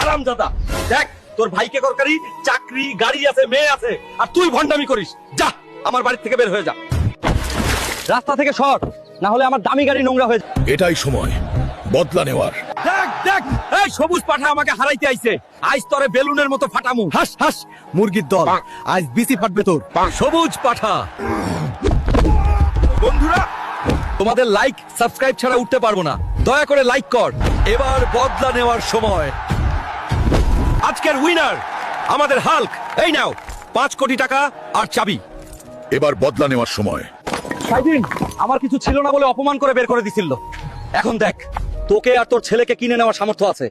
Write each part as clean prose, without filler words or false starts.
হারামজাদা। দেখ তোর ভাইকে করকারি চাকরি গাড়ি আছে মেয়ে আছে আর তুই ভন্ডামি করিস। যা আমার বাড়ি থেকে বের হয়ে যা, রাস্তা থেকে সর, না হলে আমার দামি গাড়ি নোংরা হয়ে যাবে। এটাই সময় বদলা নেওয়ার। দেখ দেখ এই সবুজ পাঠা আমাকে হারাইতে আইছে, আজ তোরে বেলুনের মতো ফাটামু। হাস হাস মুরগির দল, আজ বিসি ফাটবে তোর। সবুজ পাঠা। বন্ধুরা তোমাদের লাইক সাবস্ক্রাইব ছাড়া উঠতে পারবো না, দয়া করে লাইক কর। এবার বদলা নেওয়ার সময়। আজকের উইনার আমাদের হাল্ক। এই নাও 5 কোটি টাকা আর চাবি। এবার বদলা নেওয়ার সময়। সাইদিন আমার কিছু ছিল না বলে অপমান করে বের করে দিছিল, এখন দেখ তোকে আর তোর ছেলেকে কিনে নেওয়ার সামর্থ্য আছে।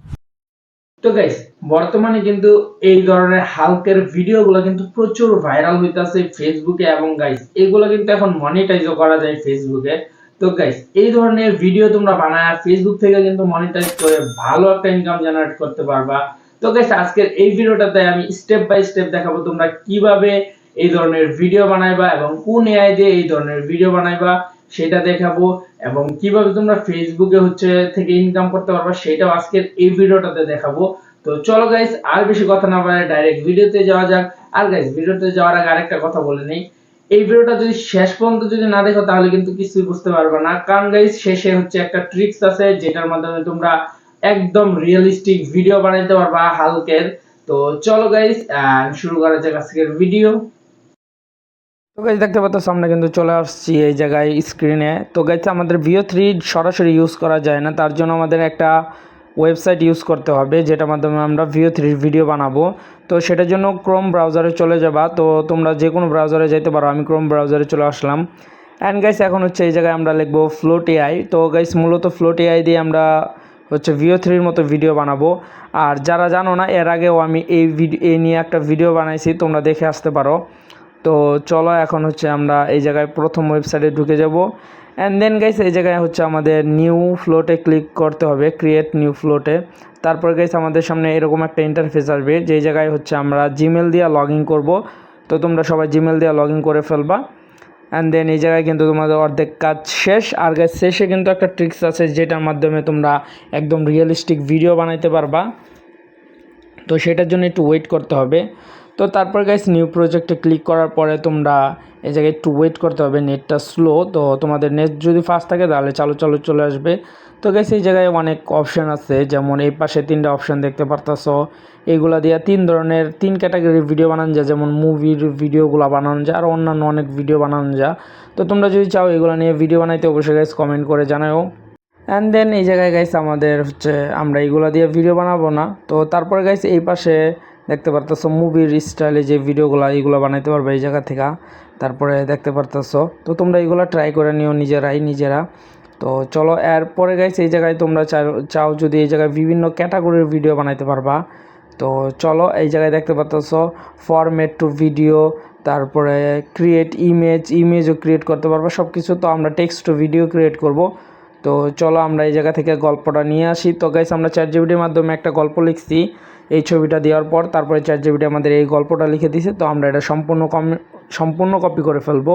তো গাইস বর্তমানে কিন্তু এই ধরনের হালকের ভিডিওগুলো কিন্তু প্রচুর ভাইরাল হইতাছে ফেসবুকে, এবং গাইস এগুলো কিন্তু এখন মনিটাইজও করা যায় ফেসবুকে। তো গাইস এই ধরনের ভিডিও তোমরা বানায় ফেসবুক থেকে কিন্তু মনিটাইজ করে ভালো একটা ইনকাম জেনারেট করতে পারবা। তো গাইস আজকের এই ভিডিওটাতে আমি স্টেপ বাই স্টেপ দেখাবো তোমরা কিভাবে এই ধরনের ভিডিও বানাইবা এবং কোন এআই দিয়ে এই ধরনের ভিডিও বানাইবা সেটা দেখাবো, এবং কিভাবে তোমরা ফেসবুকে থেকে ইনকাম করতে পারবা সেটাও আজকের এই ভিডিওটাতে দেখাবো। তো চলো গাইস আর বেশি কথা না বলে ডাইরেক্ট ভিডিওতে যাওয়া যাক। আর গাইস ভিডিওতে যাওয়ার আগে আরেকটা কথা বলে নেই, এই ভিডিওটা যদি শেষ পর্যন্ত যদি না দেখো তাহলে কিন্তু কিছুই বুঝতে পারবে না, কারণ গাইস শেষে একটা ট্রিক্স আছে যেটার মাধ্যমে তোমরা একদম রিয়েলিস্টিক ভিডিও বানাইতে পারবা হালকের। তো চলো গাইস শুরু করা যাক আজকের ভিডিও। তো গাইস দেখতে পাচ্ছ সামনে কিন্তু চলে আসছি এই জায়গায় স্ক্রিনে। তো গাইস আমাদের VO3 সরাসরি ইউজ করা যায় না, তার জন্য আমাদের একটা ওয়েবসাইট ইউজ করতে হবে যেটার মাধ্যমে আমরা VO3 ভিডিও বানাবো। তো সেটার জন্য ক্রোম ব্রাউজারে চলে যাবা। তো তোমরা যে কোনো ব্রাউজারে যেতে পারো, আমি ক্রোম ব্রাউজারে চলে আসলাম। অ্যান্ড গাইস এখন এই জায়গায় আমরা লিখবো ফ্লোট এআই। তো গাইস মূলত ফ্লোট এআই দিয়ে আমরা VO3-র মতো ভিডিও বানাবো। আর যারা জানো না এর আগেও আমি এই নিয়ে একটা ভিডিও বানাইছি, তোমরা দেখে আসতে পারো। তো চলো এখন আমরা এই জায়গায় প্রথম ওয়েবসাইটে ঢুকে যাব। অ্যান্ড দেন গাইস এই জায়গায় আমাদের নিউ ফ্লোটে ক্লিক করতে হবে, ক্রিয়েট নিউ ফ্লোটে। তারপর গাইস আমাদের সামনে এরকম একটা ইন্টারফেস আসবে, যেই জায়গায় আমরা জিমেল দিয়ে লগ ইন করবো। তো তোমরা সবাই জিমেল দিয়ে লগ ইন করে ফেলবা। অ্যান্ড দেন এই জায়গায় কিন্তু তোমাদের অর্ধেক কাজ শেষ। আর গাইস শেষে কিন্তু একটা ট্রিক্স আছে যেটার মাধ্যমে তোমরা একদম রিয়েলিস্টিক ভিডিও বানাইতে পারবা। তো সেটার জন্য একটু ওয়েট করতে হবে। তো তারপর গাইস নিউ প্রজেক্টে ক্লিক করার পরে তোমরা এই জায়গায় একটু ওয়েট করতে হবে, নেটটা স্লো। তো তোমাদের নেট যদি ফাস্ট থাকে তাহলে চালু চলে আসবে। তো গাইস এই জায়গায় অনেক অপশান আছে, যেমন এই পাশে 3টা অপশান দেখতে পারতাছো। এইগুলা দিয়ে 3 ক্যাটাগরির ভিডিও বানানো যায়, যেমন মুভির ভিডিওগুলো বানানো যায় আর অন্যান্য অনেক ভিডিও বানানো যায়। তো তোমরা যদি চাও এগুলো নিয়ে ভিডিও বানাইতে অবশ্যই গাইস কমেন্ট করে জানাও। অ্যান্ড দেন এই জায়গায় গাইস আমাদের আমরা এইগুলো দিয়ে ভিডিও বানাবো না। তো তারপরে গাইস এই পাশে দেখতে পারতেছো মুভির স্টাইলে যে ভিডিওগুলো এইগুলো বানাইতে পারবে এই জায়গা থেকে। তারপরে দেখতে পারতেছো, তো তোমরা এইগুলো ট্রাই করে নিও নিজেরা। তো চলো এরপরে গাইস এই জায়গায় তোমরা চাও যদি এই জায়গায় বিভিন্ন ক্যাটাগরির ভিডিও বানাইতে পারবা। তো চলো এই জায়গায় দেখতে পারতেছো ফরম্যাট টু ভিডিও, তারপরে ক্রিয়েট ইমেজও ক্রিয়েট করতে পারবা সব কিছু। তো আমরা টেক্সট টু ভিডিও ক্রিয়েট করব। তো চলো আমরা এই জায়গা থেকে গল্পটা নিয়ে আসি। তো গাইস আমরা ChatGPT-র মাধ্যমে একটা গল্প লিখছি এই ছবিটা দেওয়ার পর, তারপরে ChatGPT আমাদের এই গল্পটা লিখে দিয়েছে। তো আমরা এটা সম্পূর্ণ কপি করে ফেলবো।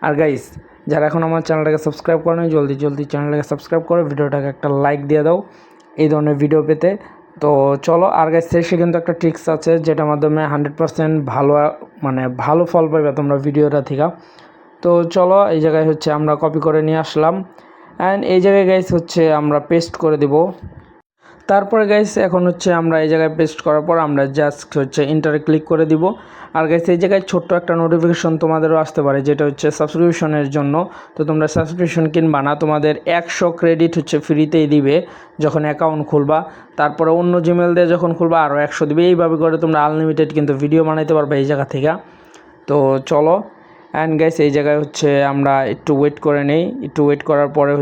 আর গাইস যারা এখন আমার চ্যানেলটাকে সাবস্ক্রাইব করেনি জলদি চ্যানেলটাকে সাবস্ক্রাইব করে ভিডিওটাকে একটা লাইক দিয়ে দাও এই ধরনের ভিডিও পেতে। তো চলো আর গাইস শেষে কিন্তু একটা ট্রিক্স আছে যেটার মাধ্যমে 100% ভালো ফল পাবে তোমরা ভিডিওটা থেকে। তো চলো এই জায়গায় আমরা কপি করে নিয়ে আসলাম। অ্যান্ড এই জায়গায় গাইস আমরা পেস্ট করে দেব। তারপরে গাইস এখন আমরা এই জায়গায় পেস্ট করার পর আমরা জাস্ট ইন্টারে ক্লিক করে দিব। আর গাইস এই জায়গায় ছোট্ট একটা নোটিফিকেশন তোমাদেরও আসতে পারে, যেটা সাবস্ক্রিপশনের জন্য। তো তোমরা সাবস্ক্রিপশন কিনবা না, তোমাদের 100 ক্রেডিট ফ্রিতেই দিবে যখন অ্যাকাউন্ট খুলবা। তারপরে অন্য জিমেল দিয়ে যখন খুলবা আরও 100 দিবে। এইভাবে করে তোমরা আনলিমিটেড কিন্তু ভিডিও বানাইতে পারবে এই জায়গা থেকে। তো চলো অ্যান্ড গাইস এই জায়গায় আমরা একটু ওয়েট করে নেই, একটু ওয়েট করার পরে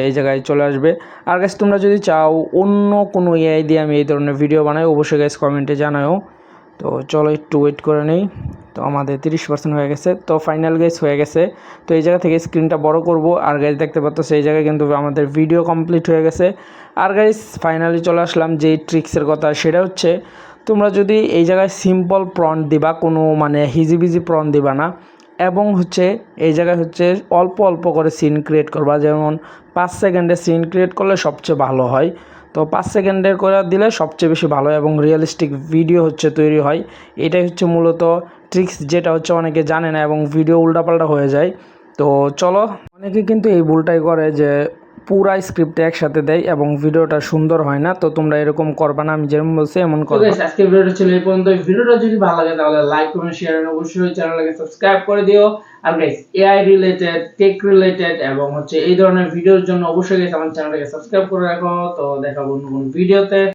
এই জায়গায় চলে আসবে। আর গাইস তোমরা যদি চাও অন্য কোনো এআই দিয়ে আমি এই ধরনের ভিডিও বানাই অবশ্যই গাইস কমেন্টে জানাও। তো চলো একটু ওয়েট করে নেই। তো আমাদের 30% হয়ে গেছে। তো ফাইনাল গাইস হয়ে গেছে। তো এই জায়গা থেকে স্ক্রিনটা বড় করব। আর গাইস দেখতে পাচ্ছ এই জায়গায় কিন্তু আমাদের ভিডিও কমপ্লিট হয়ে গেছে। আর গাইস ফাইনালি চলে আসলাম যেই ট্রিক্সের কথা, সেটা তোমরা যদি এই জায়গায় সিম্পল প্রম্পট দিবা, কোনো হিজিবিজি প্রম্পট দিবা না, এবং এই জায়গায় অল্প করে সিন ক্রিয়েট করবা, যেমন 5 সেকেন্ডে সিন ক্রিয়েট করলে সবচেয়ে ভালো হয়। তো 5 সেকেন্ডের করে দিলে সবচেয়ে বেশি ভালো এবং রিয়েলিস্টিক ভিডিও হচ্ছে তৈরি হয়। এটাই হচ্ছে মূলত ট্রিক্স, যেটা হচ্ছে অনেকে জানে না এবং ভিডিও উল্টাপাল্টা হয়ে যায়। তো চলো, অনেকে কিন্তু এই ভুলটাই করে যে পুরা স্ক্রিপ্ট একসাথে দেয় এবং ভিডিওটা সুন্দর হয় না। তো তোমরা এরকম করবা না, আমি যেমন বলছি এমন করবা। গাইস, আজকে ভিডিওটা ছিল এই পর্যন্ত। ভিডিওটা যদি ভালো লাগে তাহলে লাইক কমেন্ট শেয়ার এবং অবশ্যই চ্যানেলটাকে সাবস্ক্রাইব করে দিও। আর guys, AI related, tech related এবং হচ্ছে এই ধরনের ভিডিওর জন্য অবশ্যই গাইস আমার চ্যানেলটাকে সাবস্ক্রাইব করে রাখো। তো দেখাবো নতুন ভিডিওতে।